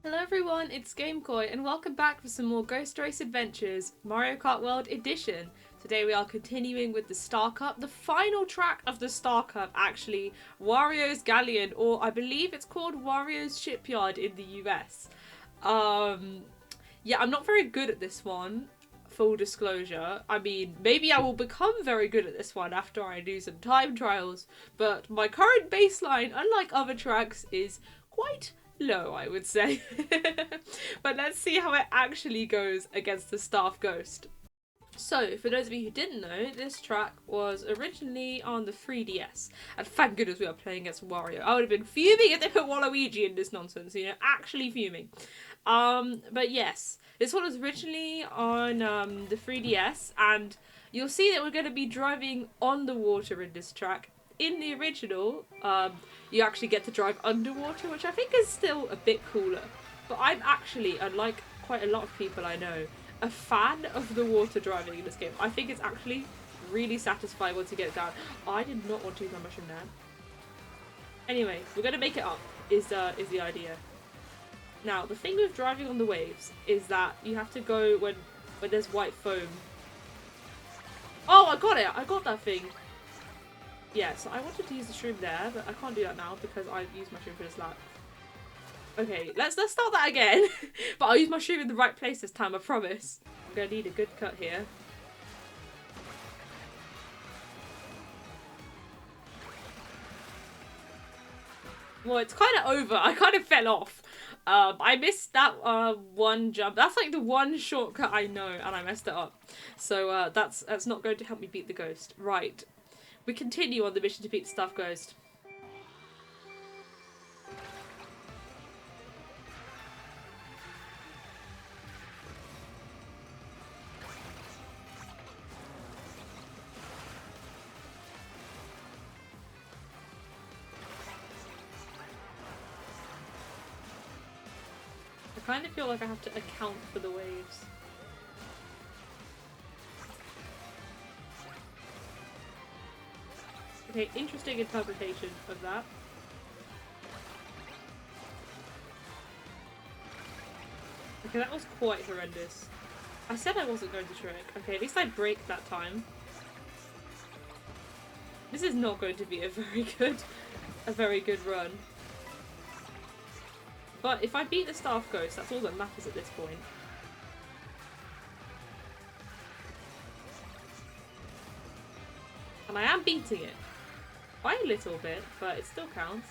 Hello everyone, it's GameKoi and welcome back for some more Ghost Race Adventures, Mario Kart World Edition. Today we are continuing with the Star Cup, the final track of the Star Cup actually, Wario's Galleon, or I believe it's called Wario's Shipyard in the US. Yeah, I'm not very good at this one, full disclosure. I mean, maybe I will become very good at this one after I do some time trials, but my current baseline, unlike other tracks, is quite low, I would say. But let's see how it actually goes against the Staff Ghost. So, for those of you who didn't know, this track was originally on the 3DS, and thank goodness we are playing against Wario. I would have been fuming if they put Waluigi in this nonsense, you know, actually fuming. But yes, this one was originally on the 3DS, and you'll see that we're going to be driving on the water in this track. In the original, you actually get to drive underwater, which I think is still a bit cooler. But I'm actually, unlike quite a lot of people I know, a fan of the water driving in this game. I think it's actually really satisfying once you get it down. I did not want to use my mushroom there. Anyway, we're going to make it up, is the idea. Now, the thing with driving on the waves is that you have to go when there's white foam. Oh, I got it! I got that thing! Yeah, so I wanted to use the shroom there, but I can't do that now because I've used my shroom for this lap. Okay, let's start that again. But I'll use my shroom in the right place this time, I promise. I'm gonna need a good cut here. Well, it's kind of over. I kind of fell off. I missed that one jump. That's like the one shortcut I know, and I messed it up. So that's not going to help me beat the ghost. Right. We continue on the mission to beat the Staff Ghost. I kind of feel like I have to account for the waves. Okay, interesting interpretation of that. Okay, that was quite horrendous. I said I wasn't going to trick. Okay, at least I braked that time. This is not going to be a very good run. But if I beat the Staff Ghost, that's all that matters at this point. And I am beating it. By a little bit, but it still counts.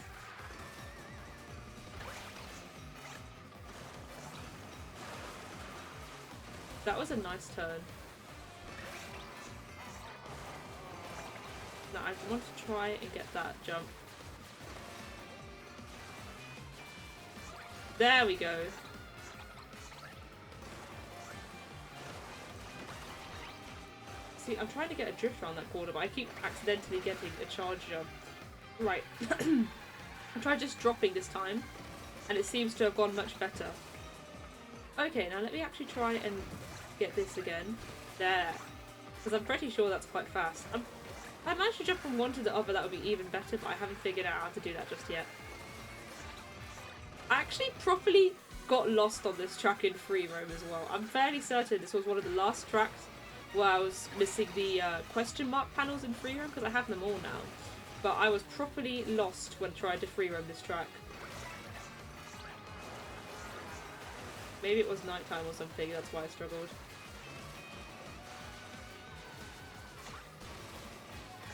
That was a nice turn. Now I want to try and get that jump. There we go. See, I'm trying to get a drift around that corner, but I keep accidentally getting a charge jump. Right. I tried just dropping this time, and it seems to have gone much better. Okay, now let me actually try and get this again. There. Because I'm pretty sure that's quite fast. If I managed to jump from one to the other, that would be even better, but I haven't figured out how to do that just yet. I actually properly got lost on this track in free roam as well. I'm fairly certain this was one of the last tracks where I was missing the question mark panels in free roam, because I have them all now. But I was properly lost when trying to free roam this track. Maybe it was nighttime or something, that's why I struggled.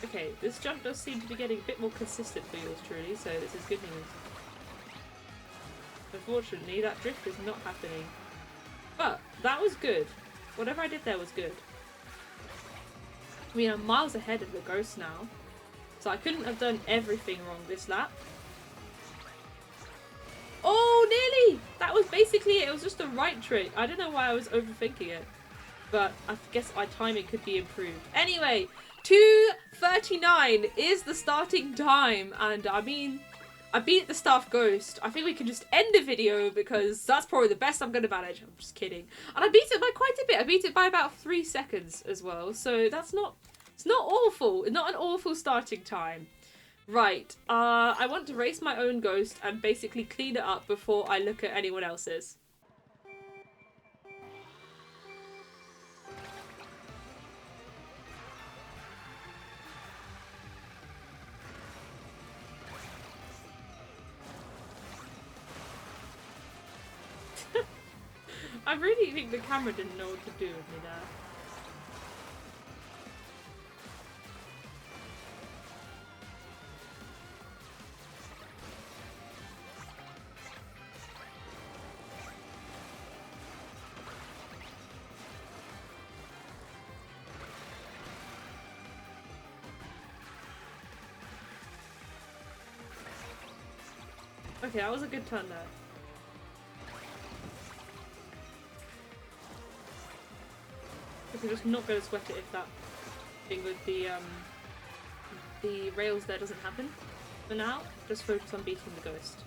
Okay, this jump does seem to be getting a bit more consistent for yours truly, so this is good news. Unfortunately, that drift is not happening. But that was good. Whatever I did there was good. I mean, I'm miles ahead of the ghost now, so I couldn't have done everything wrong this lap. Oh, nearly! That was basically it. It was just the right trick. I don't know why I was overthinking it, but I guess my timing could be improved. Anyway, 2:39 is the starting time, and I mean, I beat the Staff Ghost. I think we can just end the video because that's probably the best I'm going to manage. I'm just kidding. And I beat it by quite a bit. I beat it by about 3 seconds as well. So that's not... It's not awful. Not an awful starting time. Right, I want to race my own ghost and basically clean it up before I look at anyone else's. I really think the camera didn't know what to do with me there. Okay, that was a good turn there. Because we're just not going to sweat it if that thing with the rails there doesn't happen. For now, just focus on beating the ghost.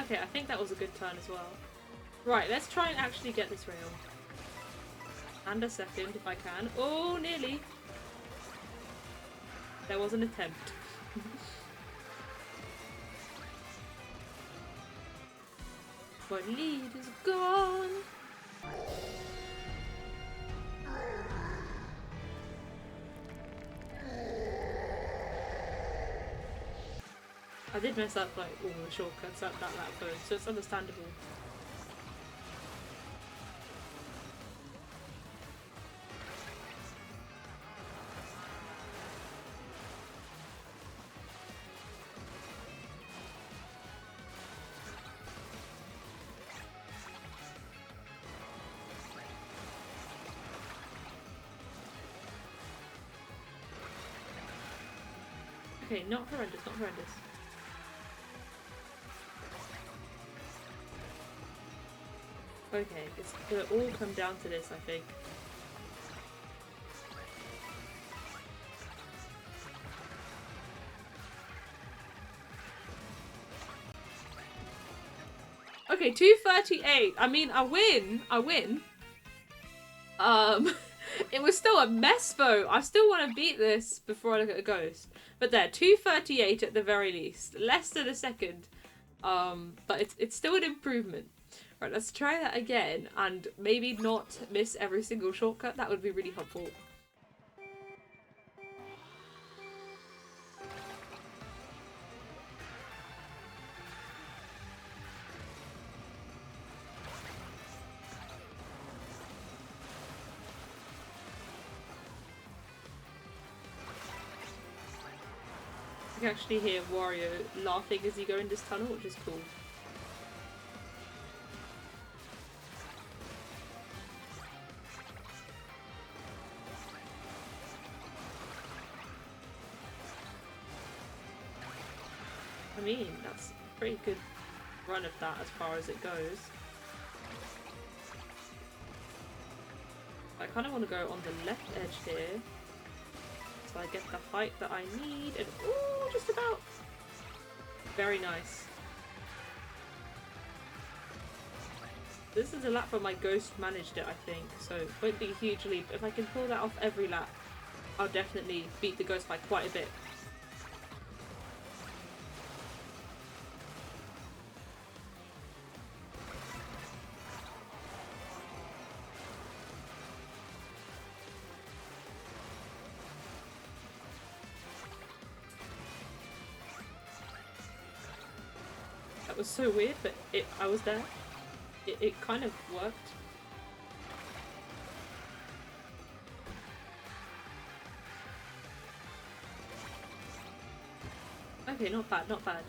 Okay, I think that was a good turn as well. Right, let's try and actually get this rail. And a second, if I can. Oh, nearly. There was an attempt. My lead is gone. I did mess up like all the shortcuts at that lap though, so it's understandable. Okay, not horrendous, not horrendous. Okay, it's gonna all come down to this, I think. Okay, 238. I mean, I win. I win. It was still a mess though. I still want to beat this before I look at a ghost. But there, 238 at the very least. Less than a second. But it's still an improvement. Right, let's try that again and maybe not miss every single shortcut. That would be really helpful. You can actually hear Wario laughing as you go in this tunnel, which is cool. I mean, that's a pretty good run of that as far as it goes. I kind of want to go on the left edge here. So I get the height that I need, and ooh, just about. Very nice. This is a lap where my ghost managed it, I think, so it won't be a huge leap. If I can pull that off every lap, I'll definitely beat the ghost by quite a bit. That was so weird, but I was there. It kind of worked. Okay, not bad, not bad.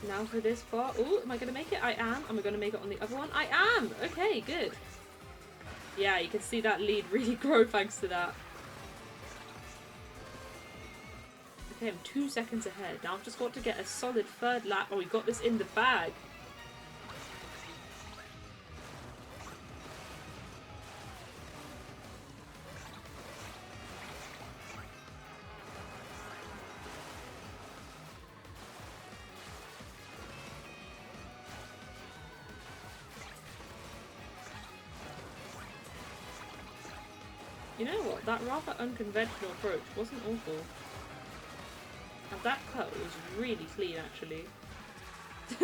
Now for this part. Ooh, am I going to make it? I am. Am I going to make it on the other one? I am! Okay, good. Yeah, you can see that lead really grow thanks to that. Okay, I'm 2 seconds ahead. Now I've just got to get a solid third lap. Oh, we got this in the bag. You know what? That rather unconventional approach wasn't awful. And that cut was really clean, actually.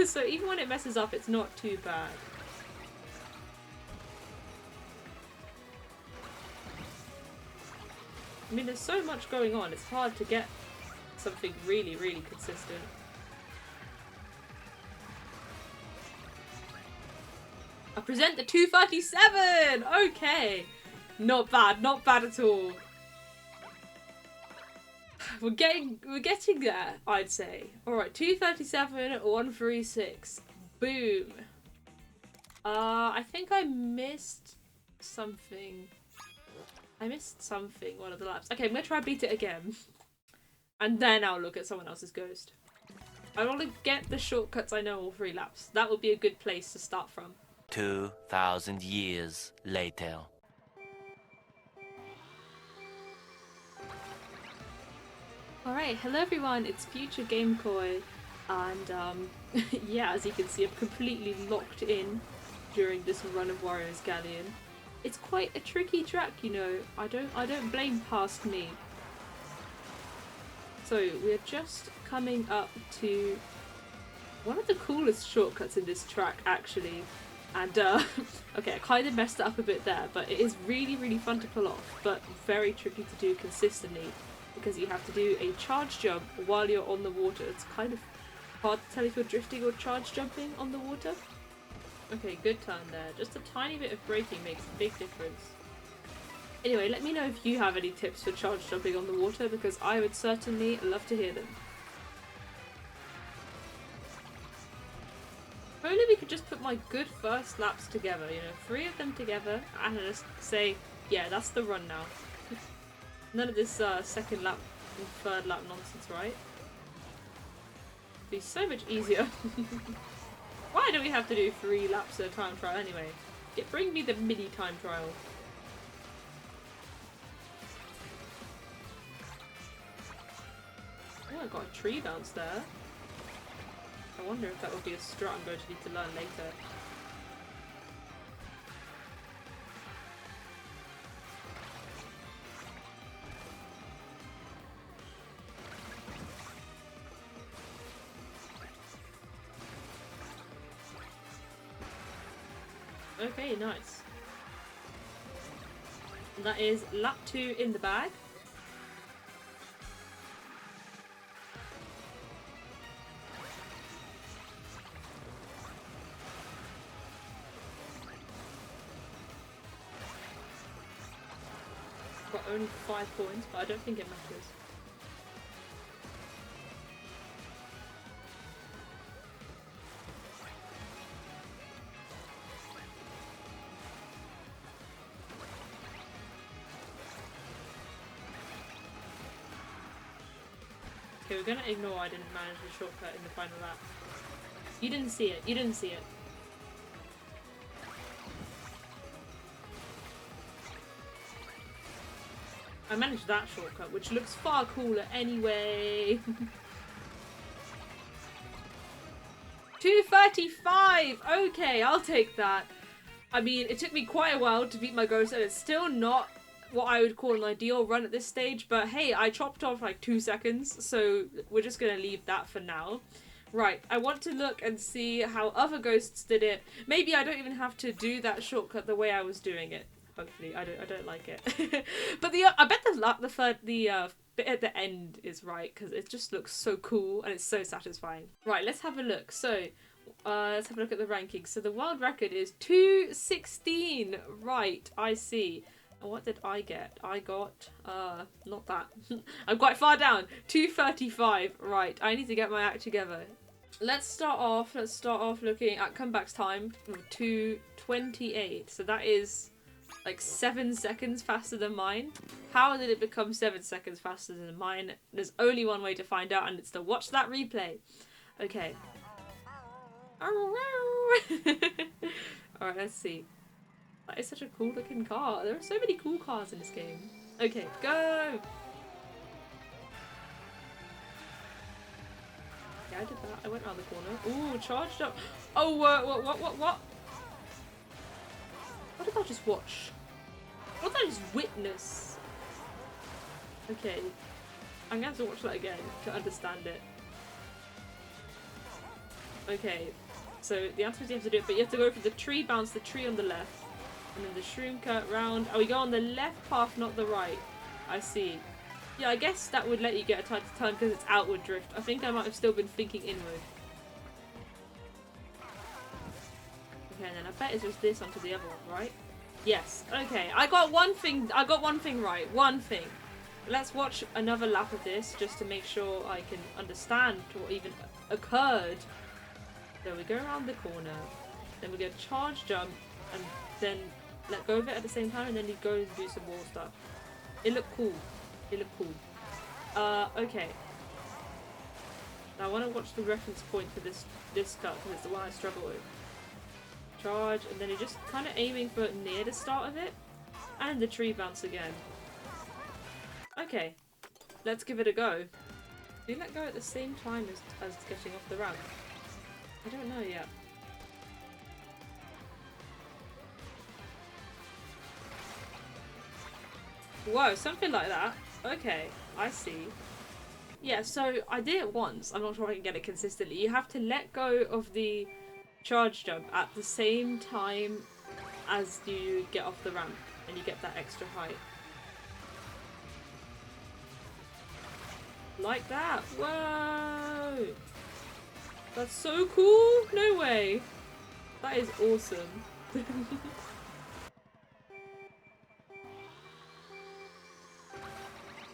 So even when it messes up, it's not too bad. I mean, there's so much going on, it's hard to get something really, really consistent. I present the 237! Okay! Not bad at all. We're getting there, I'd say. Alright, 237, 136. Boom. I think I missed something. One of the laps. Okay, I'm gonna try and beat it again. And then I'll look at someone else's ghost. I want to get the shortcuts I know all 3 laps. That would be a good place to start from. 2,000 years later. Alright, hello everyone, it's Future Game Koi, and yeah, as you can see, I'm completely locked in during this run of Wario's Galleon. It's quite a tricky track, you know. I don't blame past me. So we're just coming up to one of the coolest shortcuts in this track, actually. And okay, I kind of messed it up a bit there, but it is really, really fun to pull off, but very tricky to do consistently, because you have to do a charge jump while you're on the water. It's kind of hard to tell if you're drifting or charge jumping on the water. Okay, good turn there. Just a tiny bit of braking makes a big difference. Anyway, let me know if you have any tips for charge jumping on the water, because I would certainly love to hear them. If only we could just put my good first laps together, you know, 3 of them together, and just say, yeah, that's the run now. None of this second lap and third lap nonsense, right? It'd be so much easier. Why do we have to do 3 laps at a time trial anyway? Bring me the mini time trial. Oh, I got a tree bounce there. I wonder if that would be a strat I'm going to need to learn later. Okay, nice. And that is lap 2 in the bag. Got only 5 points, but I don't think it matters. Okay, we're gonna ignore I didn't manage the shortcut in the final lap. You didn't see it. You didn't see it. I managed that shortcut, which looks far cooler anyway. 235! Okay, I'll take that. I mean, it took me quite a while to beat my ghost, and it's still not what I would call an ideal run at this stage, but hey, I chopped off like 2 seconds, so we're just gonna leave that for now. Right, I want to look and see how other ghosts did it. Maybe I don't even have to do that shortcut the way I was doing it. Hopefully, I don't like it. But I bet the bit at the end is right, because it just looks so cool and it's so satisfying. Right, let's have a look. So, let's have a look at the rankings. So the world record is 216. Right, I see. And what did I get? I got, not that. I'm quite far down. 235. Right, I need to get my act together. Let's start off looking at comebacks time. 228. So that is like 7 seconds faster than mine. How did it become 7 seconds faster than mine? There's only one way to find out, and it's to watch that replay. Okay. Alright, let's see. That is such a cool looking car. There are so many cool cars in this game. Okay, go! Yeah, I did that. I went around the corner. Ooh, charged up. Oh, what? What did I just watch? What did I just witness? Okay. I'm gonna have to watch that again to understand it. Okay. So the answer is you have to do it, but you have to go for the tree, bounce the tree on the left. And then the shroom cut round. Oh, we go on the left path, not the right. I see. Yeah, I guess that would let you get a time to turn because it's outward drift. I think I might have still been thinking inward. Okay, and then I bet it's just this onto the other one, right? Yes. Okay, I got one thing right. One thing. Let's watch another lap of this just to make sure I can understand what even occurred. So we go around the corner, then we go charge jump, and then let go of it at the same time, and then you go and do some wall stuff. It looked cool. Okay. Now I want to watch the reference point for this cut because it's the one I struggle with. Charge, and then you're just kind of aiming for near the start of it, and the tree bounce again. Okay, let's give it a go. Do you let go at the same time as getting off the ramp? I don't know yet. Whoa, something like that. Okay, I see. Yeah, so I did it once. I'm not sure if I can get it consistently. You have to let go of the charge jump at the same time as you get off the ramp and you get that extra height. Like that. Whoa! That's so cool! No way! That is awesome.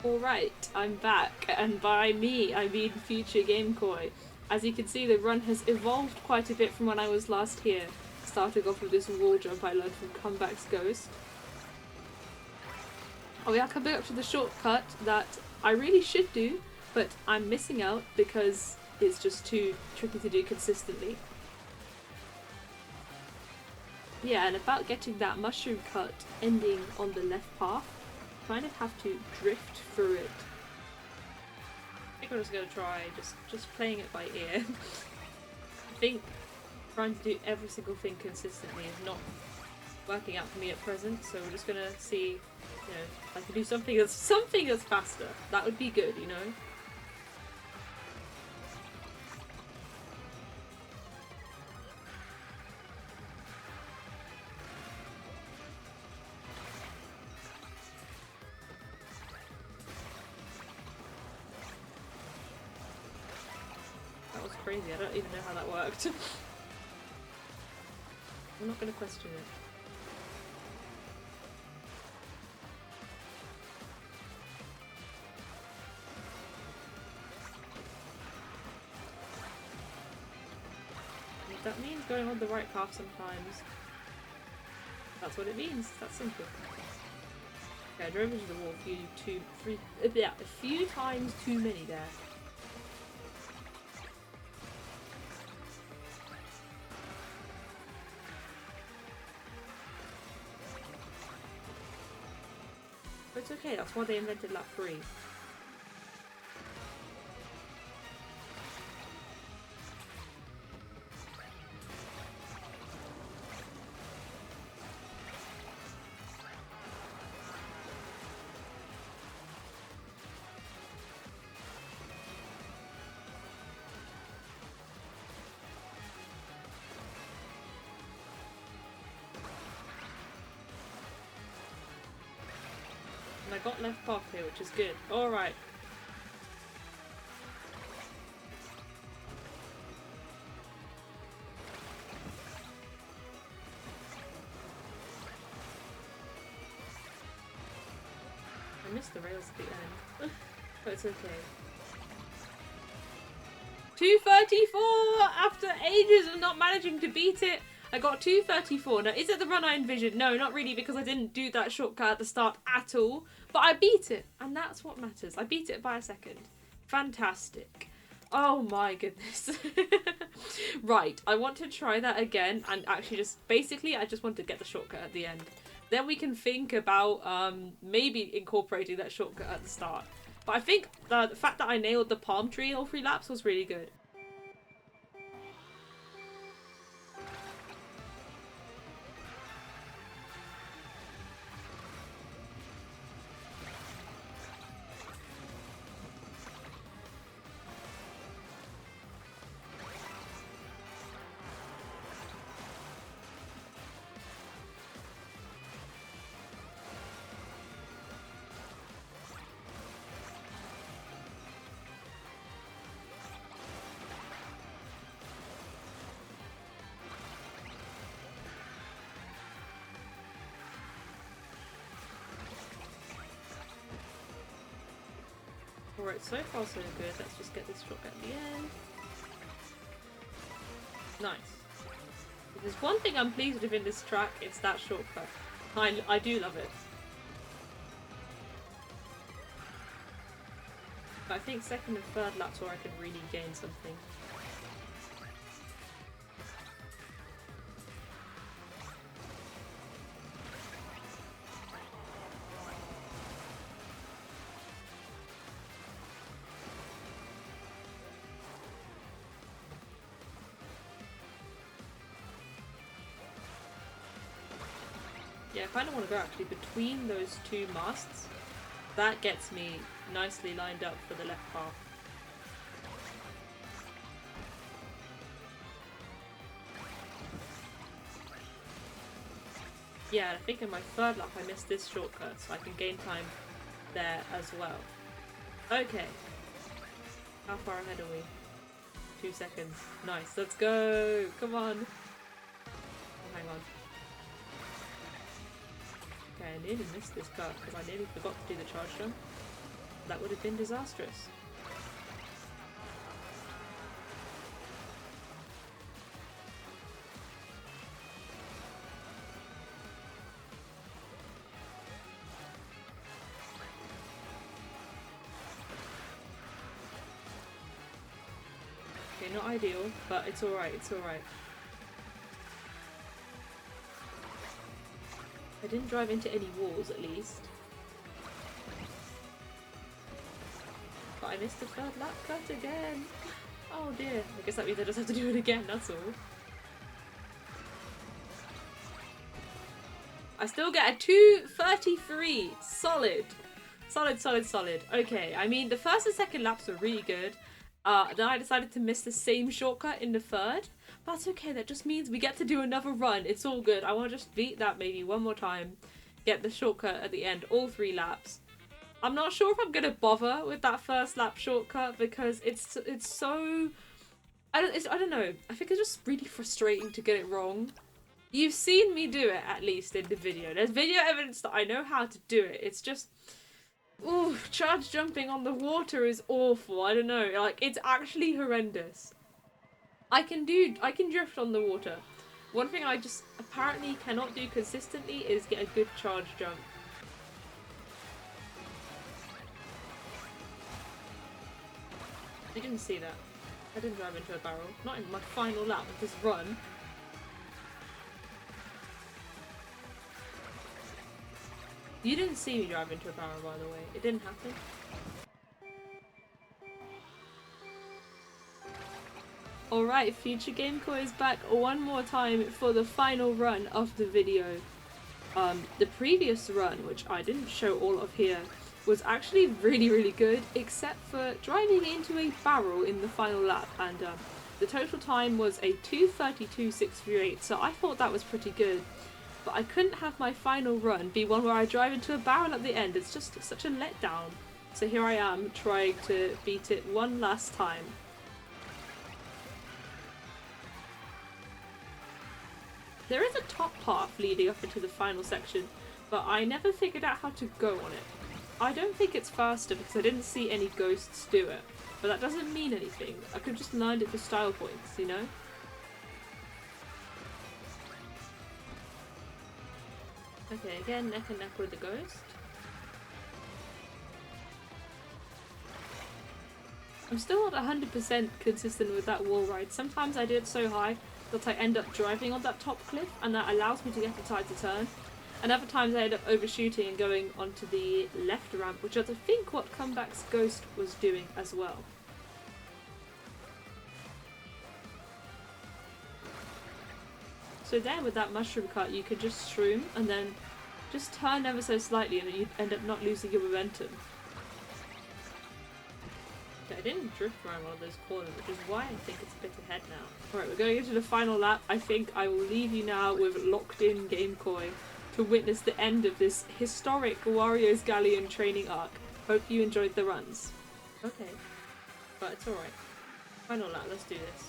Alright, I'm back, and by me I mean future Game Koi. As you can see, the run has evolved quite a bit from when I was last here, starting off with this wall jump I learned from Comeback's Ghost. Oh, we are coming up to the shortcut that I really should do, but I'm missing out because it's just too tricky to do consistently. Yeah, and about getting that mushroom cut ending on the left path, kind of have to drift through it. I think I'm just gonna try just playing it by ear. I think trying to do every single thing consistently is not working out for me at present, so we're just gonna see, you know, if I can do something that's faster. That would be good, you know? Crazy, I don't even know how that worked. I'm not going to question it. That means going on the right path sometimes. That's what it means. That's simple. Okay, I drove into the wall a few times too many there. But it's okay, that's why they invented lap 3. I got left path here, which is good. Alright. I missed the rails at the end. But it's okay. 2:34 after ages of not managing to beat it. I got 2:34. Now, is it the run I envisioned? No, not really, because I didn't do that shortcut at the start at all. But I beat it, and that's what matters. I beat it by a second. Fantastic. Oh my goodness. Right, I want to try that again, and actually just, basically, I just want to get the shortcut at the end. Then we can think about maybe incorporating that shortcut at the start. But I think the fact that I nailed the palm tree in all 3 laps was really good. Alright, so far so good. Let's just get this shortcut at the end. Nice. If there's one thing I'm pleased with in this track, it's that shortcut. I do love it. But I think second and third laps where I could really gain something. Yeah, I kind of want to go actually between those 2 masts. That gets me nicely lined up for the left path. Yeah, I think in my 3rd lap I missed this shortcut, so I can gain time there as well. Okay. How far ahead are we? 2 seconds. Nice, let's go! Come on! Oh, hang on. Okay, I nearly missed this cut because I nearly forgot to do the charge jump. That would have been disastrous. Okay, not ideal, but it's alright, it's alright. I didn't drive into any walls, at least. But I missed the 3rd lap cut again. Oh dear. I guess that means I just have to do it again, that's all. I still get a 2:33. Solid. Solid, solid, solid. Okay, I mean, the 1st and 2nd laps were really good. Then I decided to miss the same shortcut in the 3rd. That's okay, that just means we get to do another run. It's all good. I want to just beat that maybe one more time. Get the shortcut at the end, all 3 laps. I'm not sure if I'm going to bother with that 1st lap shortcut because it's so... I don't know. I think it's just really frustrating to get it wrong. You've seen me do it, at least, in the video. There's video evidence that I know how to do it. It's just... Ooh, charge jumping on the water is awful. I don't know. Like, it's actually horrendous. I can drift on the water. One thing I just apparently cannot do consistently is get a good charge jump. You didn't see that. I didn't drive into a barrel. Not in my final lap of this run. You didn't see me drive into a barrel, by the way. It didn't happen. Alright, Future Gamecore is back one more time for the final run of the video. The previous run, which I didn't show all of here, was actually really good, except for driving into a barrel in the final lap, and the total time was a 2:32.638, so I thought that was pretty good. But I couldn't have my final run be one where I drive into a barrel at the end. It's just such a letdown. So here I am, trying to beat it one last time. There is a top path leading up into the final section, but I never figured out how to go on it. I don't think it's faster because I didn't see any ghosts do it, but that doesn't mean anything. I could just learn it for style points, you know? Okay, again, neck and neck with the ghost. I'm still not 100% consistent with that wall ride. Sometimes I do it so high that I end up driving on that top cliff, and that allows me to get a tighter turn. And other times I end up overshooting and going onto the left ramp, which is I think what Comeback's Ghost was doing as well. So there with that mushroom cut, you could just shroom and then just turn ever so slightly and you end up not losing your momentum. Okay, I didn't drift around one of those corners, which is why I think it's a bit ahead now. Alright, we're going into the final lap. I think I will leave you now with locked in Game Koi to witness the end of this historic Wario's Galleon training arc. Hope you enjoyed the runs. Okay, but it's alright. Final lap, let's do this.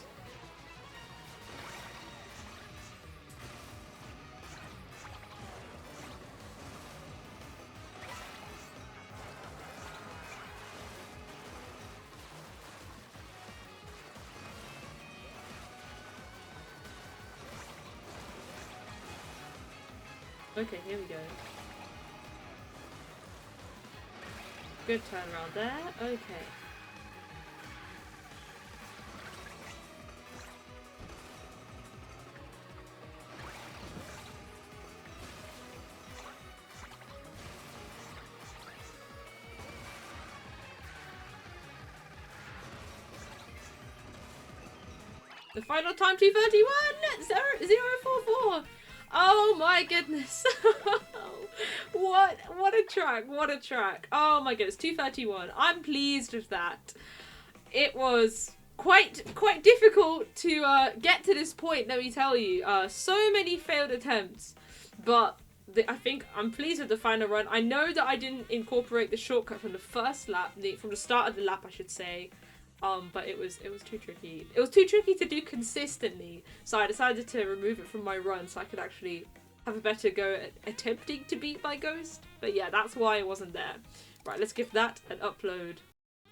Okay, here we go. Good turnaround there. Okay. The final time 2:31 0:44. Oh my goodness. What a track, what a track. Oh my goodness, 2:31. I'm pleased with that. It was quite difficult to get to this point, let me tell you. So many failed attempts, but I think I'm pleased with the final run. I know that I didn't incorporate the shortcut from the first lap, from the start of the lap I should say. But it was too tricky. It was too tricky to do consistently, so I decided to remove it from my run so I could actually have a better go at attempting to beat my ghost. But yeah, that's why it wasn't there. Right, let's give that an upload.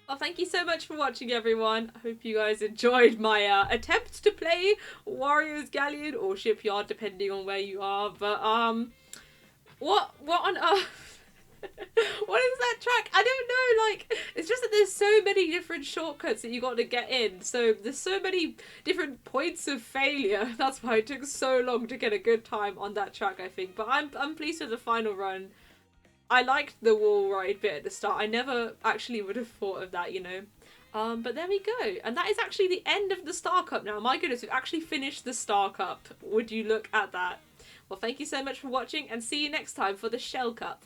Well, thank you so much for watching, everyone. I hope you guys enjoyed my attempt to play Wario's Galleon or Shipyard, depending on where you are. But what on earth? What is that track? I don't know, like, it's just that there's so many different shortcuts that you got to get in, so there's so many different points of failure. That's why it took so long to get a good time on that track, I think. But I'm pleased with the final run. I liked the wall ride bit at the start. I never actually would have thought of that, you know. But there we go. And that is actually the end of the Star Cup now. My goodness, we've actually finished the Star Cup. Would you look at that? Well, thank you so much for watching, and see you next time for the Shell Cup.